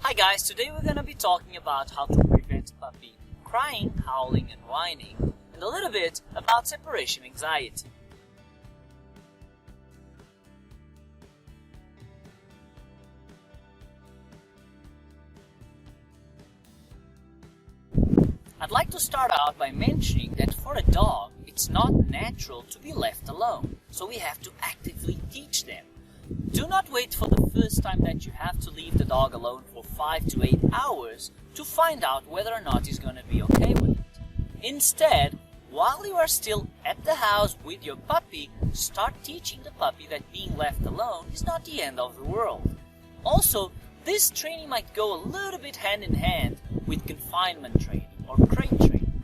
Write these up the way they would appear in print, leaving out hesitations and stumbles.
Hi guys, today we're gonna be talking about how to prevent a puppy crying, howling and whining, and a little bit about separation anxiety. I'd like to start out by mentioning that for a dog, it's not natural to be left alone, so we have to actively teach them. Do not wait for the first time that you have to leave the dog alone for 5 to 8 hours to find out whether or not he's going to be okay with it. Instead, while you are still at the house with your puppy, start teaching the puppy that being left alone is not the end of the world. Also, this training might go a little bit hand in hand with confinement training or crate training.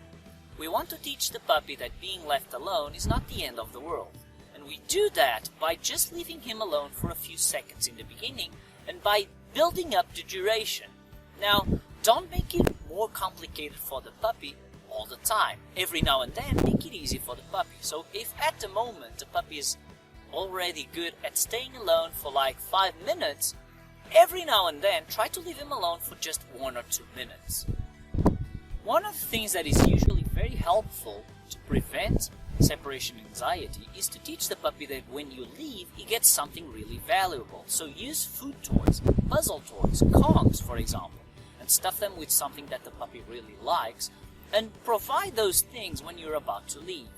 We want to teach the puppy that being left alone is not the end of the world. And we do that by just leaving him alone for a few seconds in the beginning and by building up the duration. Now, don't make it more complicated for the puppy all the time. Every now and then, make it easy for the puppy. So if at the moment the puppy is already good at staying alone for like 5 minutes, every now and then try to leave him alone for just 1 or 2 minutes. One of the things that is usually very helpful to prevent separation anxiety is to teach the puppy that when you leave, he gets something really valuable. So use food toys, puzzle toys, Kongs for example, and stuff them with something that the puppy really likes, and provide those things when you're about to leave.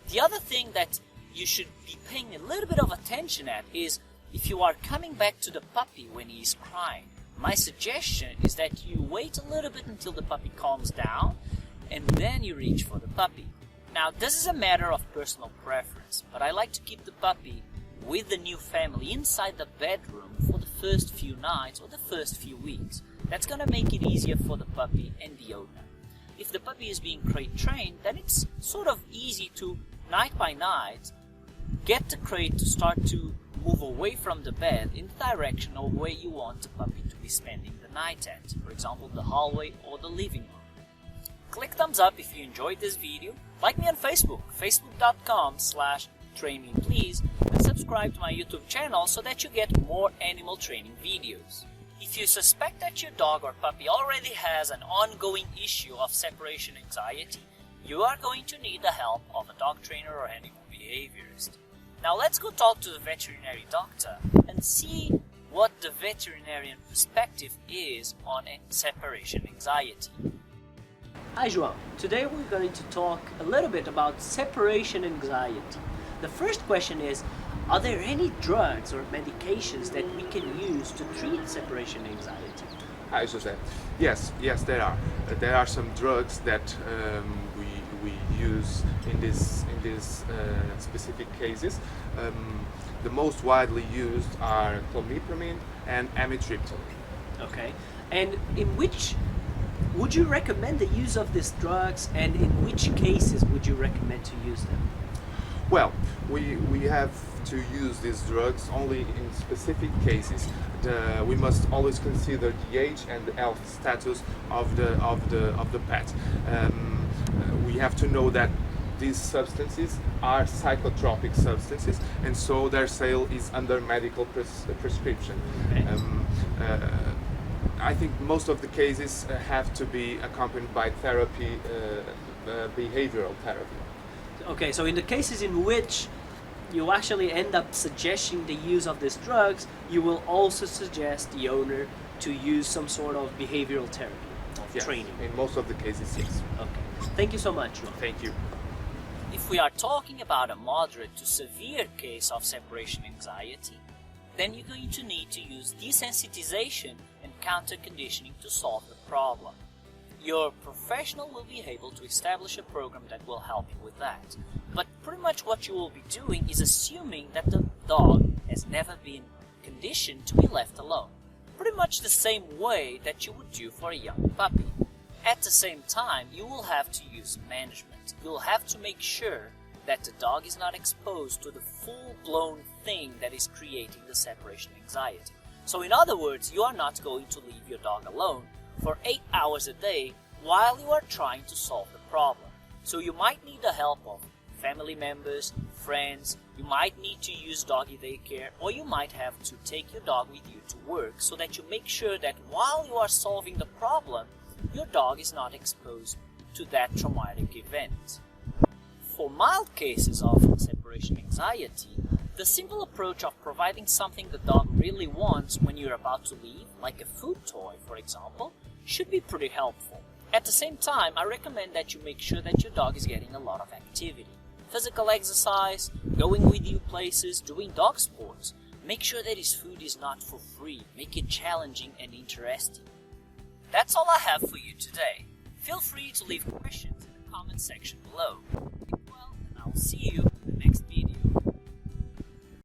The other thing that you should be paying a little bit of attention at is if you are coming back to the puppy when he is crying. My suggestion is that you wait a little bit until the puppy calms down and then you reach for the puppy. Now, this is a matter of personal preference, but I like to keep the puppy with the new family inside the bedroom for the first few nights or the first few weeks. That's going to make it easier for the puppy and the owner. If the puppy is being crate trained, then it's sort of easy to, night by night, get the crate to start to move away from the bed in the direction of where you want the puppy to be spending the night at, for example the hallway or the living room. Click thumbs up if you enjoyed this video, like me on Facebook, facebook.com/trainmeplease, and subscribe to my YouTube channel so that you get more animal training videos. If you suspect that your dog or puppy already has an ongoing issue of separation anxiety, you are going to need the help of a dog trainer or animal behaviorist. Now let's go talk to the veterinary doctor and see what the veterinarian perspective is on separation anxiety. Hi João, today we're going to talk a little bit about separation anxiety. The first question is, are there any drugs or medications that we can use to treat separation anxiety? Hi Jose. Yes, there are. There are some drugs that we use in this specific cases. The most widely used are clomipramine and amitriptyline. Okay, and would you recommend the use of these drugs, and in which cases would you recommend to use them? Well, we have to use these drugs only in specific cases. We must always consider the age and the health status of the pet. We have to know that these substances are psychotropic substances, and so their sale is under medical prescription. Okay. I think most of the cases have to be accompanied by therapy, behavioral therapy. Okay, so in the cases in which you actually end up suggesting the use of these drugs, you will also suggest the owner to use some sort of behavioral therapy, of training. In most of the cases, yes. Okay, thank you so much, João. Thank you. If we are talking about a moderate to severe case of separation anxiety, then you're going to need to use desensitization and counter-conditioning to solve the problem. Your professional will be able to establish a program that will help you with that. But pretty much what you will be doing is assuming that the dog has never been conditioned to be left alone. Pretty much the same way that you would do for a young puppy. At the same time, you will have to use management. You'll have to make sure that the dog is not exposed to the full-blown thing that is creating the separation anxiety. So in other words, you are not going to leave your dog alone for 8 hours a day while you are trying to solve the problem. So you might need the help of family members, friends, You might need to use doggy daycare, or you might have to take your dog with you to work so that you make sure that while you are solving the problem, your dog is not exposed to that traumatic event. For mild cases of separation anxiety, the simple approach of providing something the dog really wants when you're about to leave, like a food toy for example, should be pretty helpful. At the same time, I recommend that you make sure that your dog is getting a lot of activity. Physical exercise, going with you places, doing dog sports. Make sure that his food is not for free. Make it challenging and interesting. That's all I have for you today. Feel free to leave questions in the comment section below. Keep well, and I'll see you in the next video.